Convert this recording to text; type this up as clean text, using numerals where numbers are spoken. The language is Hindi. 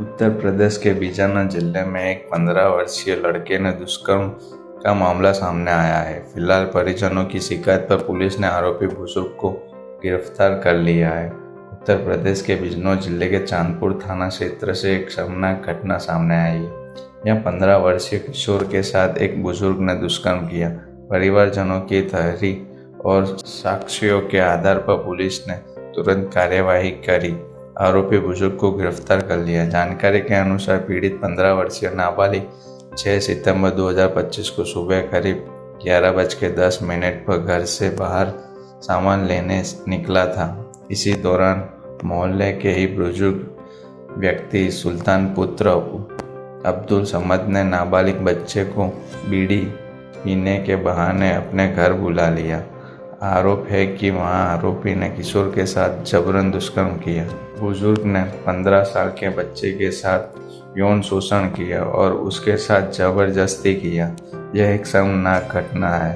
उत्तर प्रदेश के बीजापुर जिले में एक 15 वर्षीय लड़के ने दुष्कर्म का मामला सामने आया है। फिलहाल परिजनों की शिकायत पर पुलिस ने आरोपी बुजुर्ग को गिरफ्तार कर लिया है। उत्तर प्रदेश के बिजनौर जिले के चांदपुर थाना क्षेत्र से एक शर्मनाक घटना सामने आई है। यहाँ 15 वर्षीय किशोर के साथ एक बुजुर्ग ने दुष्कर्म किया। परिवारजनों की तहरीर और साक्ष्यों के आधार पर पुलिस ने तुरंत कार्यवाही करी, आरोपी बुजुर्ग को गिरफ्तार कर लिया। जानकारी के अनुसार पीड़ित 15 वर्षीय नाबालिग 6 सितंबर 2025 को सुबह करीब 11:10 पर घर से बाहर सामान लेने निकला था। इसी दौरान मोहल्ले के ही बुजुर्ग व्यक्ति सुल्तान पुत्र अब्दुल समद ने नाबालिग बच्चे को बीड़ी पीने के बहाने अपने घर बुला लिया। आरोप है कि वहां आरोपी ने किशोर के साथ जबरन दुष्कर्म किया। बुजुर्ग ने 15 साल के बच्चे के साथ यौन शोषण किया और उसके साथ जबरदस्ती किया। यह एक शर्मनाक घटना है